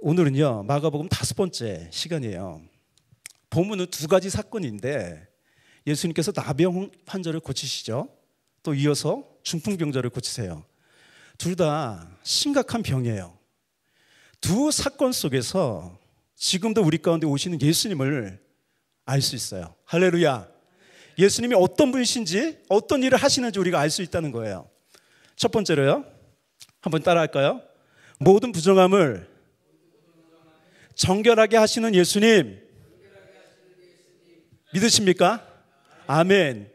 오늘은요 마가복음 5번째 시간이에요. 본문은 두 가지 사건인데 예수님께서 나병 환자를 고치시죠. 또 이어서 중풍병자를 고치세요. 둘 다 심각한 병이에요. 두 사건 속에서 지금도 우리 가운데 오시는 예수님을 알 수 있어요. 할렐루야. 예수님이 어떤 분이신지, 어떤 일을 하시는지 우리가 알 수 있다는 거예요. 첫 번째로요, 한번 따라할까요? 모든 부정함을 정결하게 하시는 예수님 믿으십니까? 아멘.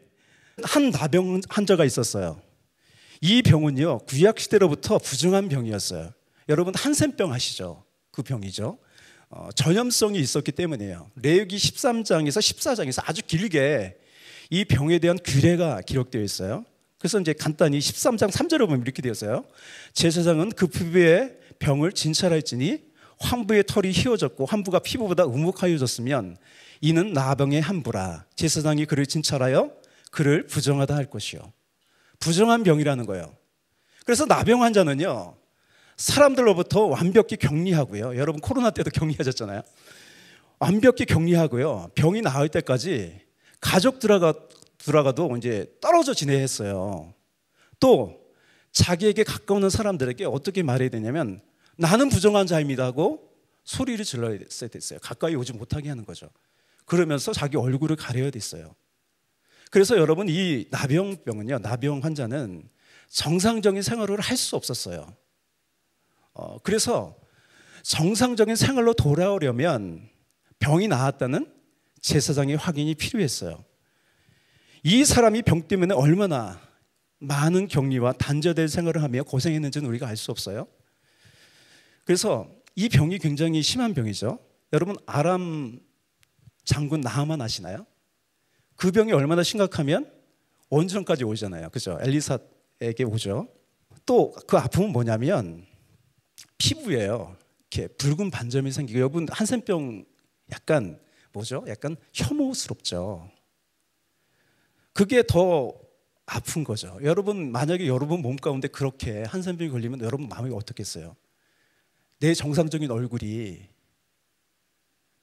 한 나병 환자가 있었어요. 이 병은요 구약시대로부터 부정한 병이었어요. 여러분 한센병 아시죠? 그 병이죠. 전염성이 있었기 때문이에요. 레위기 13장에서 14장에서 아주 길게 이 병에 대한 규례가 기록되어 있어요. 그래서 이제 간단히 13장 3절에 보면 이렇게 되었어요. 제사장은 그 피부에 병을 진찰할지니 환부의 털이 휘어졌고 환부가 피부보다 우묵하여졌으면 이는 나병의 함부라. 제사장이 그를 진찰하여 그를 부정하다 할 것이요. 부정한 병이라는 거예요. 그래서 나병 환자는요 사람들로부터 완벽히 격리하고요. 여러분 코로나 때도 격리하셨잖아요. 완벽히 격리하고요. 병이 나을 때까지 가족 들어가도 이제 떨어져 지내야 했어요. 또 자기에게 가까운 사람들에게 어떻게 말해야 되냐면 나는 부정한 자입니다 하고 소리를 질러야 됐어요. 가까이 오지 못하게 하는 거죠. 그러면서 자기 얼굴을 가려야 됐어요. 그래서 여러분 이 나병병은요, 나병 환자는 정상적인 생활을 할 수 없었어요. 그래서 정상적인 생활로 돌아오려면 병이 나았다는 제사장의 확인이 필요했어요. 이 사람이 병 때문에 얼마나 많은 격리와 단절된 생활을 하며 고생했는지는 우리가 알 수 없어요. 그래서 이 병이 굉장히 심한 병이죠. 여러분 아람 장군 나아만 아시나요? 그 병이 얼마나 심각하면 원전까지 오잖아요. 그죠? 엘리사에게 오죠. 또 그 아픔은 뭐냐면 피부예요. 이렇게 붉은 반점이 생기고, 여러분 한센병 약간 뭐죠? 약간 혐오스럽죠. 그게 더 아픈 거죠. 여러분 만약에 여러분 몸 가운데 그렇게 한센병이 걸리면 여러분 마음이 어떻겠어요? 내 정상적인 얼굴이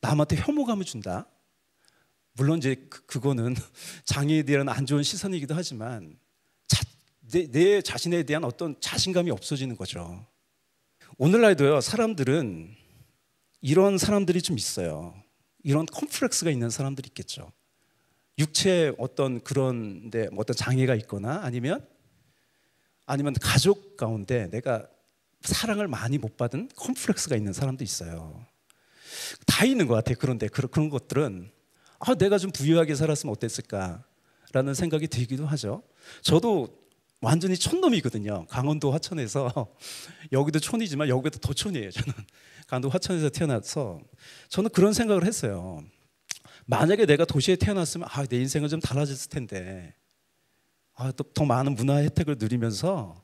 남한테 혐오감을 준다. 물론 이제 그거는 장애에 대한 안 좋은 시선이기도 하지만 내 자신에 대한 어떤 자신감이 없어지는 거죠. 오늘날도요 사람들은 이런 사람들이 좀 있어요. 이런 컴플렉스가 있는 사람들이 있겠죠. 육체 어떤 그런데 어떤 장애가 있거나 아니면 가족 가운데 내가 사랑을 많이 못 받은 컴플렉스가 있는 사람도 있어요. 다 있는 것 같아요. 그런데 그런 것들은 내가 좀 부유하게 살았으면 어땠을까라는 생각이 들기도 하죠. 저도 완전히 촌놈이거든요. 강원도 화천에서 여기도 촌이지만 여기도 더 촌이에요. 저는 강원도 화천에서 태어나서 저는 그런 생각을 했어요. 만약에 내가 도시에 태어났으면 내 인생은 좀 달라졌을 텐데 또 더 많은 문화 혜택을 누리면서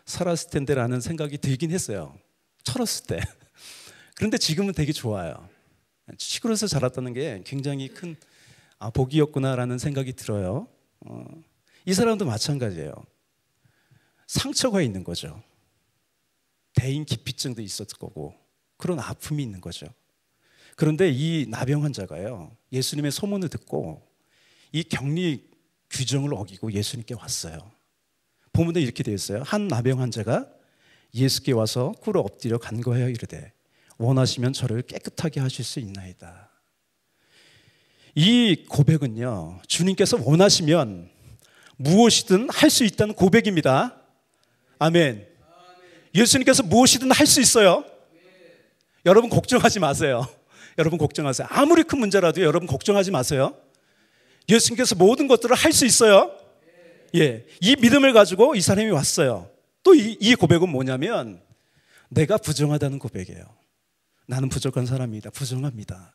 살았을 텐데라는 생각이 들긴 했어요. 철없을 때. 그런데 지금은 되게 좋아요. 시골에서 자랐다는 게 굉장히 큰 복이었구나라는 생각이 들어요. 이 사람도 마찬가지예요. 상처가 있는 거죠. 대인 기피증도 있었을 거고 그런 아픔이 있는 거죠. 그런데 이 나병 환자가요 예수님의 소문을 듣고 이 격리 규정을 어기고 예수님께 왔어요. 본문에 이렇게 되어 있어요. 한 나병 환자가 예수께 와서 꿇어 엎드려 간구하여 이르되 원하시면 저를 깨끗하게 하실 수 있나이다. 이 고백은요 주님께서 원하시면 무엇이든 할 수 있다는 고백입니다. 아멘. 예수님께서 무엇이든 할 수 있어요. 여러분 걱정하지 마세요. 여러분 걱정하세요. 아무리 큰 문제라도 여러분 걱정하지 마세요. 예수님께서 모든 것들을 할 수 있어요. 예, 이 믿음을 가지고 이 사람이 왔어요. 또 이 고백은 뭐냐면 내가 부정하다는 고백이에요. 나는 부족한 사람입니다. 부정합니다.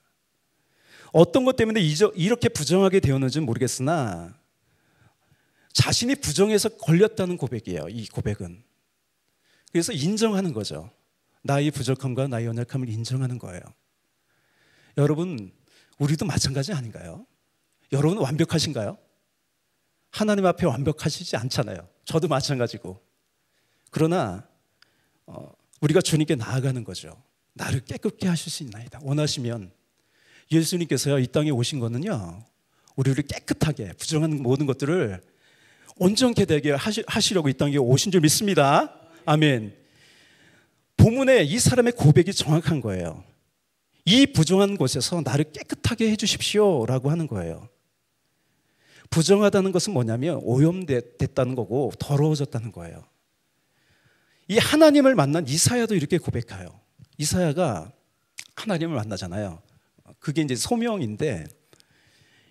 어떤 것 때문에 이렇게 부정하게 되었는지는 모르겠으나 자신이 부정해서 걸렸다는 고백이에요. 이 고백은. 그래서 인정하는 거죠. 나의 부족함과 나의 연약함을 인정하는 거예요. 여러분 우리도 마찬가지 아닌가요? 여러분은 완벽하신가요? 하나님 앞에 완벽하시지 않잖아요. 저도 마찬가지고. 그러나 우리가 주님께 나아가는 거죠. 나를 깨끗게 하실 수 있나이다. 원하시면 예수님께서요, 이 땅에 오신 거는요, 우리를 깨끗하게, 부정한 모든 것들을 온전케 되게 하시려고 이 땅에 오신 줄 믿습니다. 아멘. 본문에 이 사람의 고백이 정확한 거예요. 이 부정한 곳에서 나를 깨끗하게 해주십시오 라고 하는 거예요. 부정하다는 것은 뭐냐면 오염됐다는 거고 더러워졌다는 거예요. 이 하나님을 만난 이사야도 이렇게 고백해요. 이사야가 하나님을 만나잖아요. 그게 이제 소명인데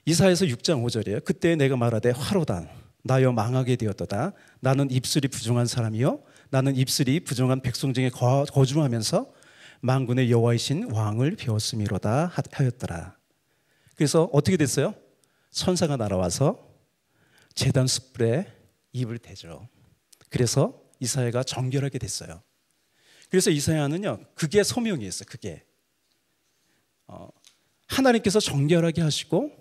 이사야서 6장 5절이에요. 그때 내가 말하되 화로다 나여 망하게 되었도다. 나는 입술이 부정한 사람이요 나는 입술이 부정한 백성 중에 거주하면서 만군의 여호와이신 왕을 배웠음이로다 하였더라. 그래서 어떻게 됐어요? 천사가 날아와서 제단 숯불에 입을 대죠. 그래서 이사야가 정결하게 됐어요. 그래서 이사야는요, 그게 소명이었어요. 그게 하나님께서 정결하게 하시고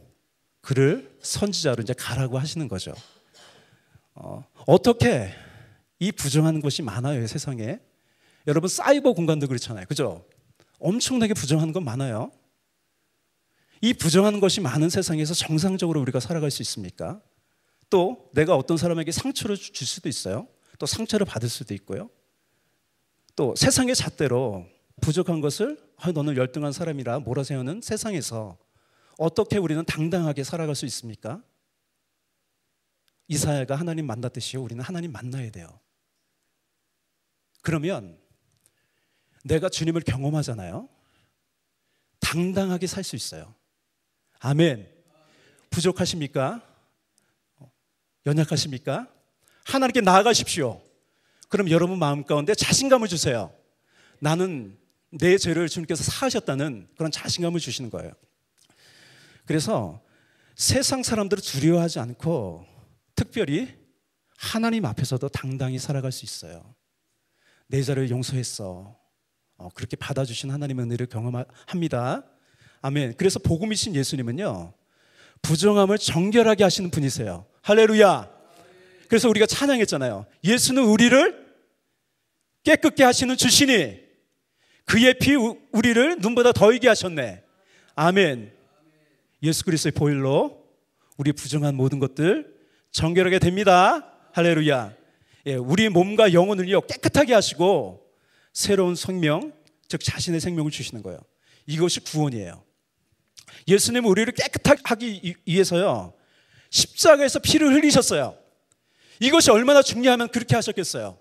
그를 선지자로 이제 가라고 하시는 거죠. 어떻게 이 부정한 것이 많아요, 세상에. 여러분 사이버 공간도 그렇잖아요, 그죠? 엄청나게 부정한 건 많아요. 이 부정한 것이 많은 세상에서 정상적으로 우리가 살아갈 수 있습니까? 또 내가 어떤 사람에게 상처를 줄 수도 있어요. 또 상처를 받을 수도 있고요. 또 세상의 잣대로 부족한 것을 너는 열등한 사람이라 몰아세우는 세상에서 어떻게 우리는 당당하게 살아갈 수 있습니까? 이사야가 하나님 만났듯이 우리는 하나님 만나야 돼요. 그러면 내가 주님을 경험하잖아요. 당당하게 살 수 있어요. 아멘. 부족하십니까? 연약하십니까? 하나님께 나아가십시오. 그럼 여러분 마음 가운데 자신감을 주세요. 나는 내 죄를 주님께서 사하셨다는 그런 자신감을 주시는 거예요. 그래서 세상 사람들을 두려워하지 않고 특별히 하나님 앞에서도 당당히 살아갈 수 있어요. 내 죄를 용서했어. 그렇게 받아주신 하나님의 은혜를 경험합니다. 아멘. 그래서 복음이신 예수님은요, 부정함을 정결하게 하시는 분이세요. 할렐루야. 그래서 우리가 찬양했잖아요. 예수는 우리를 깨끗게 하시는 주시니 그의 피 우리를 눈보다 더이게 하셨네. 아멘. 예수 그리스도의 보혈로 우리 부정한 모든 것들 정결하게 됩니다. 할렐루야. 예, 우리 몸과 영혼을요 깨끗하게 하시고 새로운 생명, 즉 자신의 생명을 주시는 거예요. 이것이 구원이에요. 예수님은 우리를 깨끗하게 하기 위해서요 십자가에서 피를 흘리셨어요. 이것이 얼마나 중요하면 그렇게 하셨겠어요.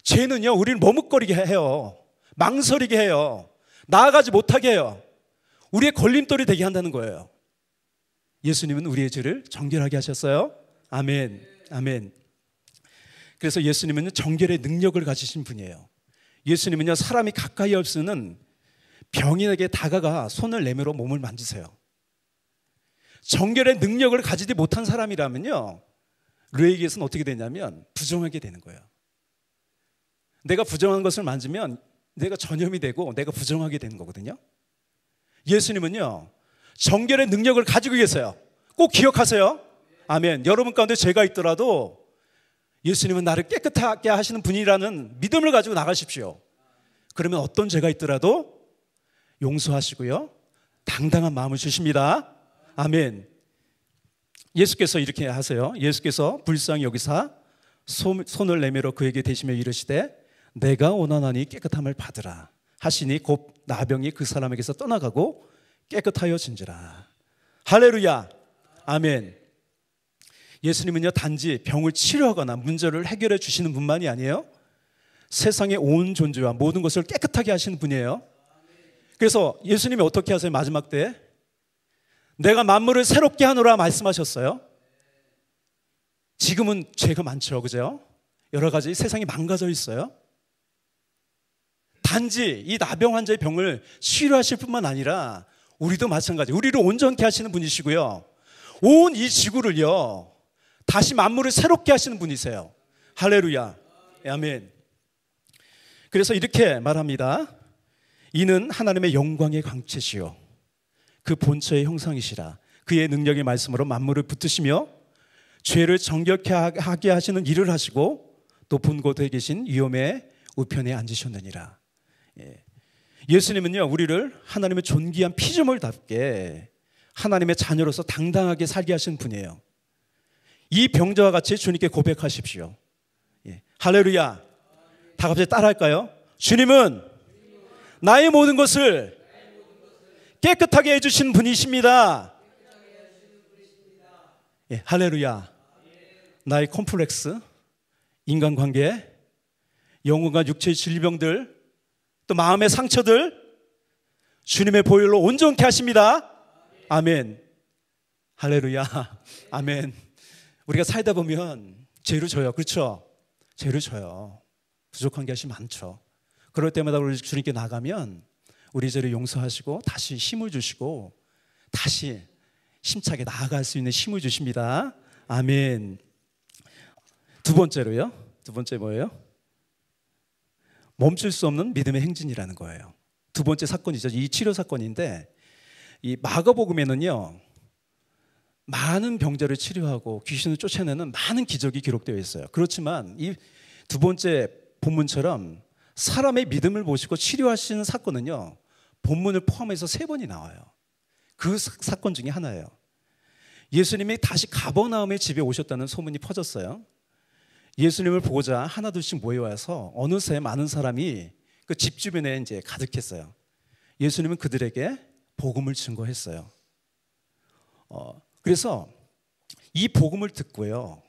죄는요 우리를 머뭇거리게 해요. 망설이게 해요. 나아가지 못하게 해요. 우리의 걸림돌이 되게 한다는 거예요. 예수님은 우리의 죄를 정결하게 하셨어요. 아멘. 아멘. 그래서 예수님은 정결의 능력을 가지신 분이에요. 예수님은요 사람이 가까이 없으는 병인에게 다가가 손을 내밀어 몸을 만지세요. 정결의 능력을 가지지 못한 사람이라면요 르에게서는 어떻게 되냐면 부정하게 되는 거예요. 내가 부정한 것을 만지면 내가 전염이 되고 내가 부정하게 되는 거거든요. 예수님은요 정결의 능력을 가지고 계세요. 꼭 기억하세요. 아멘. 여러분 가운데 죄가 있더라도 예수님은 나를 깨끗하게 하시는 분이라는 믿음을 가지고 나가십시오. 그러면 어떤 죄가 있더라도 용서하시고요 당당한 마음을 주십니다. 아멘. 예수께서 이렇게 하세요. 예수께서 불쌍히 여기사 손을 내밀어 그에게 대시며 이르시되 내가 원하나니 깨끗함을 받으라 하시니 곧 나병이 그 사람에게서 떠나가고 깨끗하여진지라. 할렐루야. 아멘. 예수님은요 단지 병을 치료하거나 문제를 해결해 주시는 분만이 아니에요. 세상의 온 존재와 모든 것을 깨끗하게 하시는 분이에요. 그래서 예수님이 어떻게 하세요? 마지막 때 내가 만물을 새롭게 하노라 말씀하셨어요. 지금은 죄가 많죠, 그죠? 여러 가지 세상이 망가져 있어요. 단지 이 나병 환자의 병을 치료하실 뿐만 아니라 우리도 마찬가지, 우리를 온전케 하시는 분이시고요 온 이 지구를요 다시 만물을 새롭게 하시는 분이세요. 할렐루야. 아멘. 그래서 이렇게 말합니다. 이는 하나님의 영광의 광채시요 그 본처의 형상이시라. 그의 능력의 말씀으로 만물을 붙드시며 죄를 정결케 하게 하시는 일을 하시고 높은 곳에 계신 위엄의 우편에 앉으셨느니라. 예. 예수님은요, 우리를 하나님의 존귀한 피조물답게 하나님의 자녀로서 당당하게 살게 하신 분이에요. 이 병자와 같이 주님께 고백하십시오. 예. 할렐루야. 다 같이 따라할까요? 주님은 나의 모든 것을 깨끗하게 해주신 분이십니다. 예. 할렐루야. 나의 컴플렉스, 인간관계, 영혼과 육체의 질병들, 또 마음의 상처들 주님의 보혈로 온전케 하십니다. 아멘. 할렐루야. 아멘. 우리가 살다 보면 죄를 져요. 그렇죠? 죄를 져요. 부족한 것이 많죠. 그럴 때마다 우리 주님께 나가면 우리 죄를 용서하시고 다시 힘을 주시고 다시 힘차게 나아갈 수 있는 힘을 주십니다. 아멘. 두 번째로요. 두 번째 뭐예요? 멈출 수 없는 믿음의 행진이라는 거예요. 두 번째 사건이죠. 이 치료 사건인데, 이 마가복음에는요, 많은 병자를 치료하고 귀신을 쫓아내는 많은 기적이 기록되어 있어요. 그렇지만 이 두 번째 본문처럼 사람의 믿음을 보시고 치료하시는 사건은요, 본문을 포함해서 3번이 나와요. 그 사건 중에 하나예요. 예수님이 다시 가버나움의 집에 오셨다는 소문이 퍼졌어요. 예수님을 보고자 하나둘씩 모여와서 어느새 많은 사람이 그 집 주변에 이제 가득했어요. 예수님은 그들에게 복음을 증거했어요. 그래서 이 복음을 듣고요,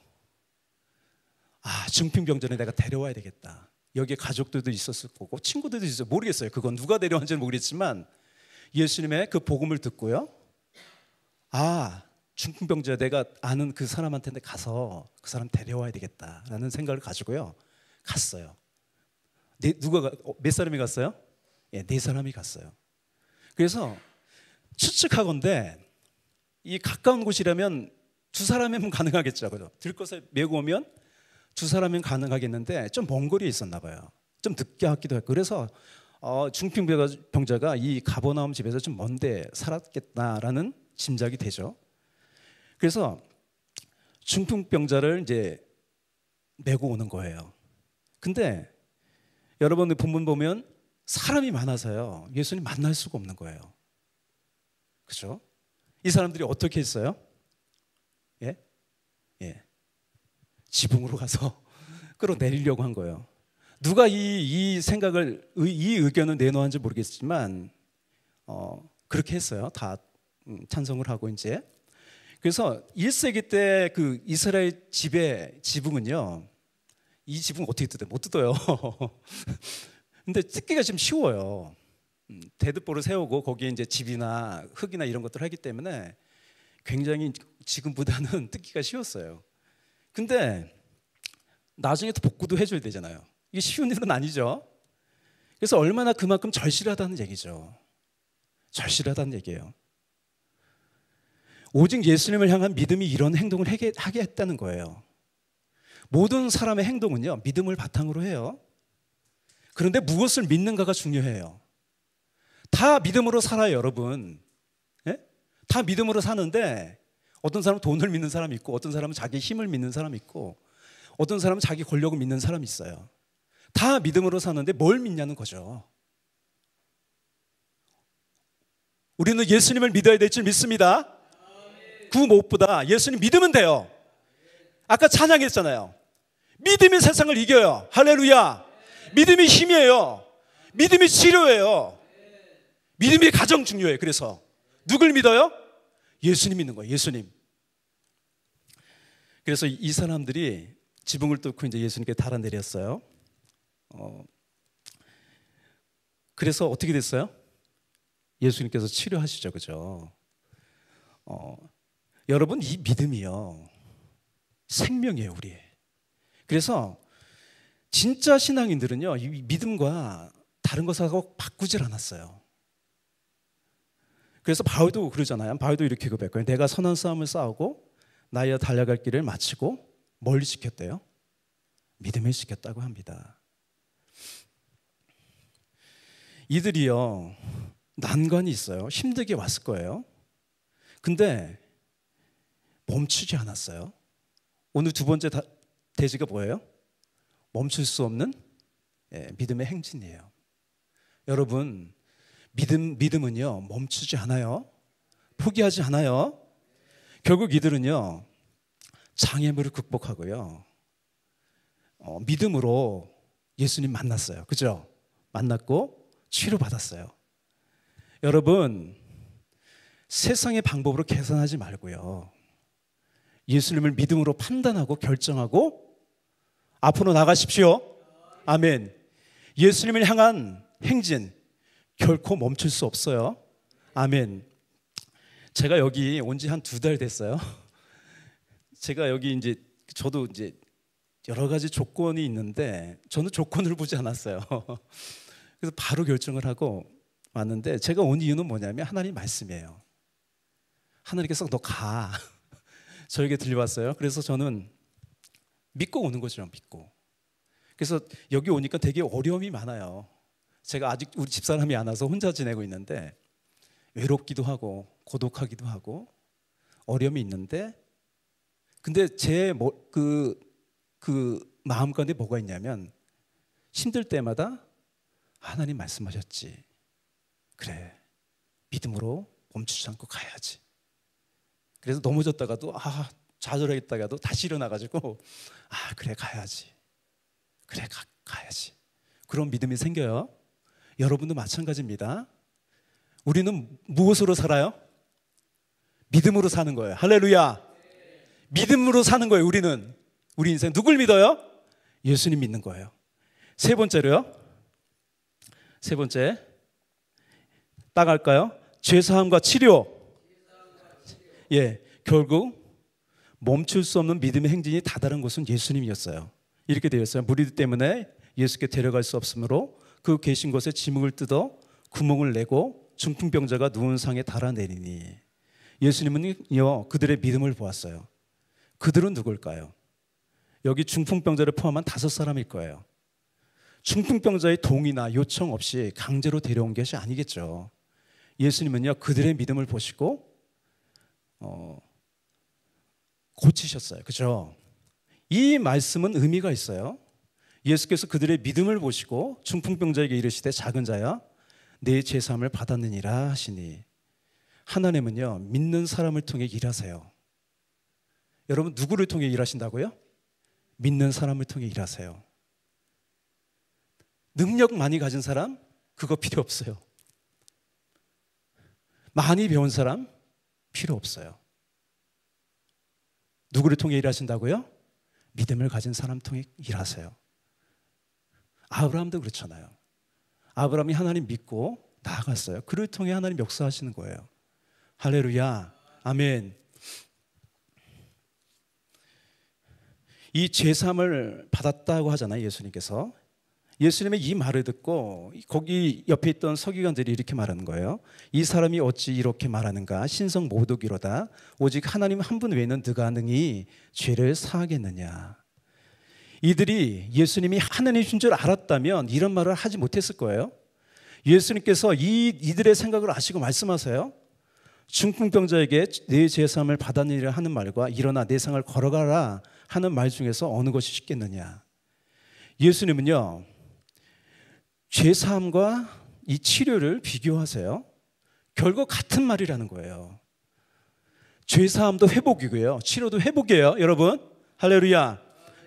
중풍병자를 내가 데려와야 되겠다. 여기에 가족들도 있었을 거고 친구들도 있었어요. 모르겠어요. 그건 누가 데려왔는지는 모르겠지만 예수님의 그 복음을 듣고요, 중풍병자 내가 아는 그 사람한테 가서 그 사람 데려와야 되겠다라는 생각을 가지고요 갔어요. 몇 사람이 갔어요? 예, 4사람이 갔어요. 그래서 추측하건대 이 가까운 곳이라면 2사람이면 가능하겠죠. 그죠? 들것을 메고 오면 2사람이면 가능하겠는데 좀 먼 거리에 있었나 봐요. 좀 늦게 왔기도 했고. 그래서 중풍병자가 이 가버나움 집에서 좀 먼데 살았겠다라는 짐작이 되죠. 그래서 중풍병자를 이제 메고 오는 거예요. 근데 여러분들 본문 보면 사람이 많아서요, 예수님 만날 수가 없는 거예요. 그렇죠? 이 사람들이 어떻게 했어요? 예? 지붕으로 가서 끌어내리려고 한 거예요. 누가 이 생각을, 이 의견을 내놓았는지 모르겠지만 그렇게 했어요. 다 찬성을 하고 이제. 그래서 1세기 때 그 이스라엘 지붕은요, 이 지붕 어떻게 뜯어요? 못 뜯어요. 근데 뜯기가 좀 쉬워요. 대듭보를 세우고 거기에 이제 집이나 흙이나 이런 것들을 하기 때문에 굉장히 지금보다는 뜯기가 쉬웠어요. 근데 나중에 또 복구도 해줘야 되잖아요. 이게 쉬운 일은 아니죠. 그래서 얼마나 그만큼 절실하다는 얘기죠. 절실하다는 얘기예요. 오직 예수님을 향한 믿음이 이런 행동을 하게 했다는 거예요. 모든 사람의 행동은요, 믿음을 바탕으로 해요. 그런데 무엇을 믿는가가 중요해요. 다 믿음으로 살아요, 여러분. 예? 다 믿음으로 사는데 어떤 사람은 돈을 믿는 사람이 있고, 어떤 사람은 자기 힘을 믿는 사람이 있고, 어떤 사람은 자기 권력을 믿는 사람이 있어요. 다 믿음으로 사는데 뭘 믿냐는 거죠. 우리는 예수님을 믿어야 될 줄 믿습니다. 그 무엇보다 예수님 믿으면 돼요. 아까 찬양했잖아요. 믿음이 세상을 이겨요. 할렐루야. 믿음이 힘이에요. 믿음이 치료예요. 믿음이 가장 중요해요. 그래서 누굴 믿어요? 예수님 믿는 거예요. 예수님. 그래서 이 사람들이 지붕을 뚫고 이제 예수님께 달아내렸어요. 그래서 어떻게 됐어요? 예수님께서 치료하시죠, 그죠? 여러분, 이 믿음이요, 생명이에요, 우리. 그래서 진짜 신앙인들은요, 이 믿음과 다른 것하고 바꾸질 않았어요. 그래서 바울도 그러잖아요. 바울도 이렇게 고백해요. 내가 선한 싸움을 싸우고 나의 달려갈 길을 마치고 뭘 지켰대요? 믿음을 지켰다고 합니다. 이들이요, 난관이 있어요. 힘들게 왔을 거예요. 근데 멈추지 않았어요. 오늘 두 번째 대지가 뭐예요? 멈출 수 없는 믿음의 행진이에요. 여러분, 믿음은요, 멈추지 않아요. 포기하지 않아요. 결국 이들은요, 장애물을 극복하고요, 믿음으로 예수님 만났어요. 그죠? 만났고 치료받았어요. 여러분, 세상의 방법으로 계산하지 말고요, 예수님을 믿음으로 판단하고 결정하고 앞으로 나가십시오. 아멘. 예수님을 향한 행진 결코 멈출 수 없어요. 아멘. 제가 여기 온 지 한 2달 됐어요. 제가 여기 저도 여러 가지 조건이 있는데 저는 조건을 보지 않았어요. 그래서 바로 결정을 하고 왔는데, 제가 온 이유는 뭐냐면 하나님 말씀이에요. 하나님께서 너 가. 저에게 들려왔어요. 그래서 저는 믿고 오는 거죠. 믿고. 그래서 여기 오니까 되게 어려움이 많아요. 제가 아직 우리 집사람이 안 와서 혼자 지내고 있는데 외롭기도 하고 고독하기도 하고 어려움이 있는데, 근데 제 마음 가운데 뭐가 있냐면, 힘들 때마다 하나님 말씀하셨지. 그래, 믿음으로 멈추지 않고 가야지. 그래서 넘어졌다가도 좌절했다가도 다시 일어나가지고 그래 가야지. 그래 가야지. 그런 믿음이 생겨요. 여러분도 마찬가지입니다. 우리는 무엇으로 살아요? 믿음으로 사는 거예요. 할렐루야. 믿음으로 사는 거예요. 우리 인생 누굴 믿어요? 예수님 믿는 거예요. 세 번째로요. 세 번째 따갈까요? 죄사함과 치료. 예, 결국 멈출 수 없는 믿음의 행진이 다다른 곳은 예수님이었어요. 이렇게 되어 있어요. 무리들 때문에 예수께 데려갈 수 없으므로 그 계신 곳에 지붕을 뜯어 구멍을 내고 중풍병자가 누운 상에 달아내리니. 예수님은요, 그들의 믿음을 보았어요. 그들은 누굴까요? 여기 중풍병자를 포함한 5사람일 거예요. 중풍병자의 동의나 요청 없이 강제로 데려온 것이 아니겠죠. 예수님은요, 그들의 믿음을 보시고 고치셨어요. 그죠? 이 말씀은 의미가 있어요. 예수께서 그들의 믿음을 보시고 중풍병자에게 이르시되 작은 자야 내 죄사함을 받았느니라 하시니. 하나님은요, 믿는 사람을 통해 일하세요. 여러분, 누구를 통해 일하신다고요? 믿는 사람을 통해 일하세요. 능력 많이 가진 사람 그거 필요 없어요. 많이 배운 사람 필요 없어요. 누구를 통해 일하신다고요? 믿음을 가진 사람 통해 일하세요. 아브라함도 그렇잖아요. 아브라함이 하나님 믿고 나아갔어요. 그를 통해 하나님 역사하시는 거예요. 할렐루야. 아멘. 이 죄사함을 받았다고 하잖아요, 예수님께서. 예수님의 이 말을 듣고 거기 옆에 있던 서기관들이 이렇게 말하는 거예요. 이 사람이 어찌 이렇게 말하는가? 신성 모독이로다. 오직 하나님 한 분 외에는 누가 능히 죄를 사하겠느냐. 이들이 예수님이 하나님이신 줄 알았다면 이런 말을 하지 못했을 거예요. 예수님께서 이들의 생각을 아시고 말씀하세요. 중풍병자에게 내 죄사함을 받았느니라 하는 말과 일어나 내 상을 걸어가라 하는 말 중에서 어느 것이 쉽겠느냐. 예수님은요, 죄사함과 이 치료를 비교하세요. 결국 같은 말이라는 거예요. 죄사함도 회복이고요, 치료도 회복이에요. 여러분, 할렐루야.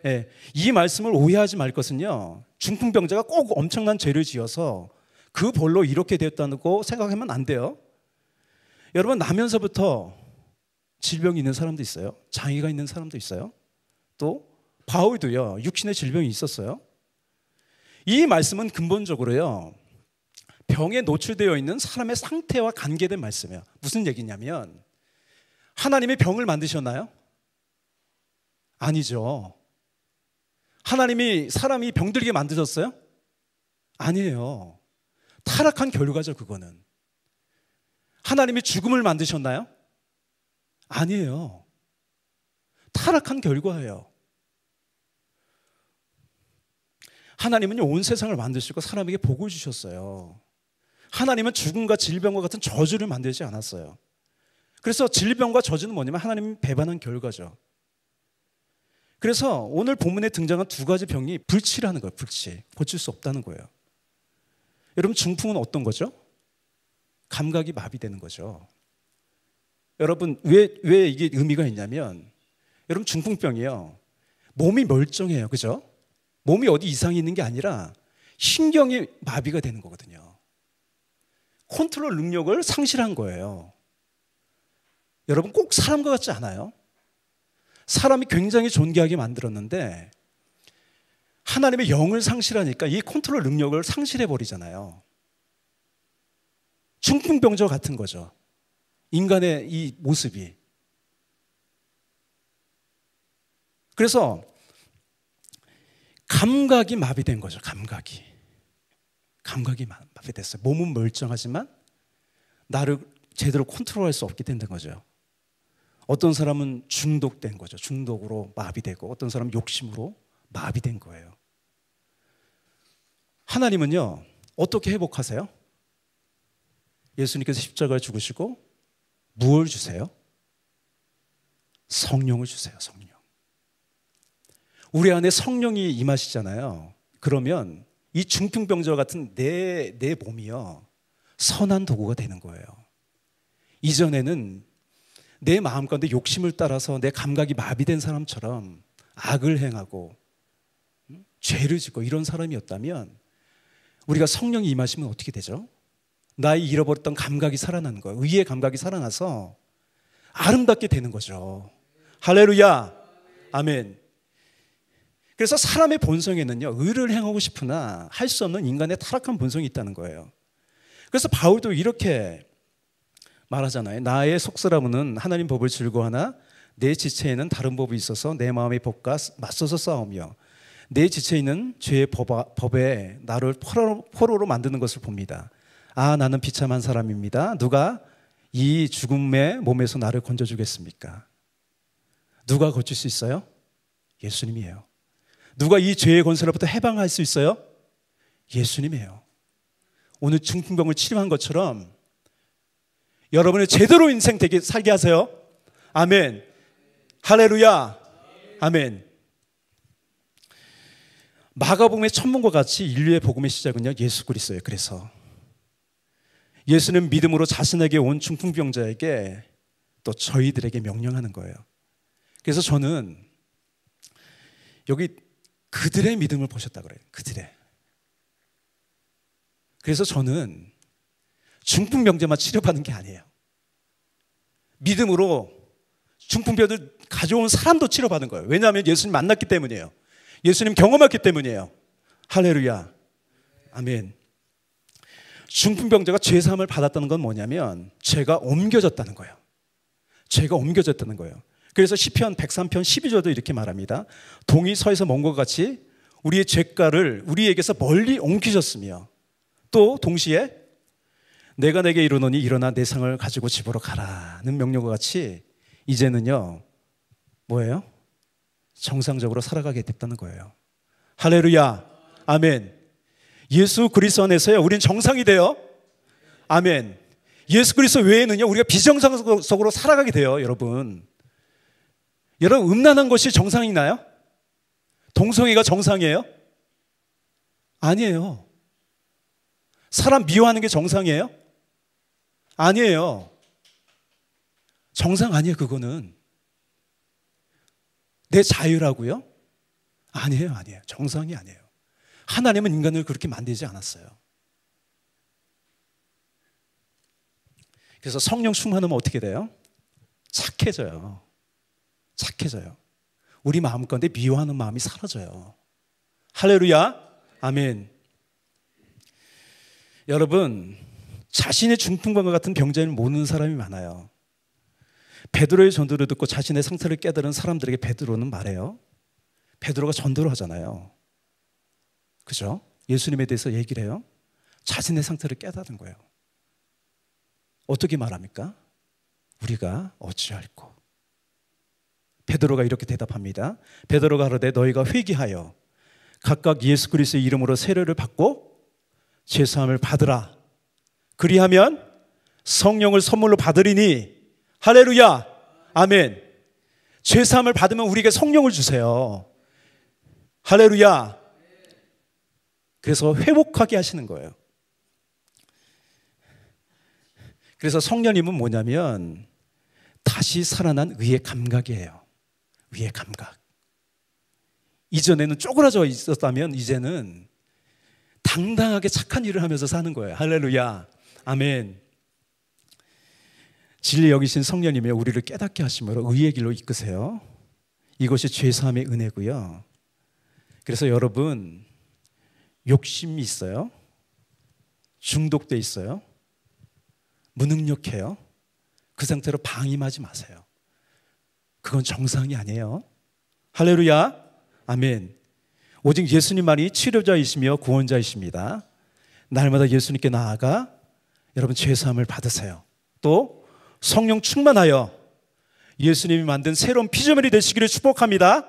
예, 이 말씀을 오해하지 말 것은요, 중풍병자가 꼭 엄청난 죄를 지어서 그 벌로 이렇게 되었다고 생각하면 안 돼요. 여러분, 나면서부터 질병이 있는 사람도 있어요. 장애가 있는 사람도 있어요. 또 바울도요, 육신의 질병이 있었어요. 이 말씀은 근본적으로요, 병에 노출되어 있는 사람의 상태와 관계된 말씀이에요. 무슨 얘기냐면, 하나님이 병을 만드셨나요? 아니죠. 하나님이 사람이 병들게 만드셨어요? 아니에요. 타락한 결과죠, 그거는. 하나님이 죽음을 만드셨나요? 아니에요. 타락한 결과예요. 하나님은 온 세상을 만드시고 사람에게 복을 주셨어요. 하나님은 죽음과 질병과 같은 저주를 만들지 않았어요. 그래서 질병과 저주는 뭐냐면 하나님이 배반한 결과죠. 그래서 오늘 본문에 등장한 2가지 병이 불치라는 거예요. 불치. 고칠 수 없다는 거예요. 여러분, 중풍은 어떤 거죠? 감각이 마비되는 거죠. 여러분 왜 이게 의미가 있냐면 여러분 중풍병이요. 몸이 멀쩡해요. 그죠? 몸이 어디 이상이 있는 게 아니라 신경이 마비가 되는 거거든요. 컨트롤 능력을 상실한 거예요. 여러분 꼭 사람과 같지 않아요? 사람이 굉장히 존귀하게 만들었는데 하나님의 영을 상실하니까 이 컨트롤 능력을 상실해 버리잖아요. 중풍병자 같은 거죠. 인간의 이 모습이. 그래서 감각이 마비된 거죠. 감각이 마비됐어요. 몸은 멀쩡하지만 나를 제대로 컨트롤할 수 없게 된다는 거죠. 어떤 사람은 중독된 거죠. 중독으로 마비되고 어떤 사람은 욕심으로 마비된 거예요. 하나님은요 어떻게 회복하세요? 예수님께서 십자가에 죽으시고 무엇을 주세요? 성령을 주세요. 성령. 우리 안에 성령이 임하시잖아요. 그러면 이 중풍병자와 같은 내 몸이요 선한 도구가 되는 거예요. 이전에는 내 마음 가운데 욕심을 따라서 내 감각이 마비된 사람처럼 악을 행하고 죄를 짓고 이런 사람이었다면 우리가 성령이 임하시면 어떻게 되죠? 나의 잃어버렸던 감각이 살아나는 거예요. 의의 감각이 살아나서 아름답게 되는 거죠. 할렐루야. 아멘. 그래서 사람의 본성에는요 의를 행하고 싶으나 할 수 없는 인간의 타락한 본성이 있다는 거예요. 그래서 바울도 이렇게 말하잖아요. 나의 속사람은 하나님 법을 즐거워하나 내 지체에는 다른 법이 있어서 내 마음의 법과 맞서서 싸우며 내 지체에 있는 죄의 법에 나를 포로로 만드는 것을 봅니다. 아, 나는 비참한 사람입니다. 누가 이 죽음의 몸에서 나를 건져주겠습니까? 누가 고칠 수 있어요? 예수님이에요. 누가 이 죄의 권세로부터 해방할 수 있어요? 예수님이에요. 오늘 중풍병을 치료한 것처럼 여러분의 제대로 인생 되게 살게 하세요. 아멘. 할렐루야. 아멘. 마가복음의 천문과 같이 인류의 복음의 시작은요 예수 그리스도예요. 그래서 예수는 믿음으로 자신에게 온 중풍병자에게 또 저희들에게 명령하는 거예요. 그래서 저는 여기 그들의 믿음을 보셨다 그래요. 그들의. 그래서 저는 중풍병자만 치료받는 게 아니에요. 믿음으로 중풍병을 가져온 사람도 치료받은 거예요. 왜냐하면 예수님 만났기 때문이에요. 예수님 경험했기 때문이에요. 할렐루야. 아멘. 중풍병자가 죄사함을 받았다는 건 뭐냐면 죄가 옮겨졌다는 거예요. 죄가 옮겨졌다는 거예요. 그래서 시편 103편 12절도 이렇게 말합니다. 동이 서에서 먼 것 같이 우리의 죄가를 우리에게서 멀리 옮기셨으며 또 동시에 내가 내게 이르노니 일어나 내 상을 가지고 집으로 가라는 명령과 같이 이제는요 뭐예요? 정상적으로 살아가게 됐다는 거예요. 할렐루야. 아멘. 예수 그리스도 안에서요 우리는 정상이 돼요. 아멘. 예수 그리스도 외에는요 우리가 비정상적으로 살아가게 돼요. 여러분 음란한 것이 정상이나요? 동성애가 정상이에요? 아니에요. 사람 미워하는 게 정상이에요? 아니에요. 정상 아니에요. 그거는 내 자유라고요? 아니에요. 정상이 아니에요. 하나님은 인간을 그렇게 만들지 않았어요. 그래서 성령 충만하면 어떻게 돼요? 착해져요. 우리 마음 가운데 미워하는 마음이 사라져요. 할렐루야. 아멘. 여러분 자신의 중풍병과 같은 병자를 모르는 사람이 많아요. 베드로의 전도를 듣고 자신의 상태를 깨달은 사람들에게 베드로는 말해요. 베드로가 전도를 하잖아요. 그죠? 예수님에 대해서 얘기를 해요. 자신의 상태를 깨달은 거예요. 어떻게 말합니까? 우리가 어찌할꼬. 베드로가 이렇게 대답합니다. 베드로가 가로되 너희가 회개하여 각각 예수 그리스도의 이름으로 세례를 받고 죄사함을 받으라. 그리하면 성령을 선물로 받으리니. 할렐루야. 아멘. 죄사함을 받으면 우리에게 성령을 주세요. 할렐루야. 그래서 회복하게 하시는 거예요. 그래서 성령님은 뭐냐면 다시 살아난 의의 감각이에요. 의의 감각. 이전에는 쪼그라져 있었다면 이제는 당당하게 착한 일을 하면서 사는 거예요. 할렐루야. 아멘. 진리 여기신 성령님이 우리를 깨닫게 하심으로 의의 길로 이끄세요. 이것이 죄사함의 은혜고요. 그래서 여러분, 욕심이 있어요? 중독돼 있어요? 무능력해요? 그 상태로 방임하지 마세요. 그건 정상이 아니에요. 할렐루야. 아멘. 오직 예수님만이 치료자이시며 구원자이십니다. 날마다 예수님께 나아가 여러분 죄사함을 받으세요. 또 성령 충만하여 예수님이 만든 새로운 피조물이 되시기를 축복합니다.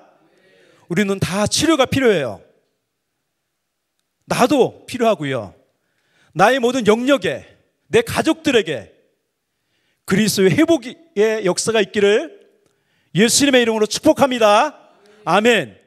우리는 다 치료가 필요해요. 나도 필요하고요. 나의 모든 영역에, 내 가족들에게 그리스도의 회복의 역사가 있기를 예수님의 이름으로 축복합니다. 아멘.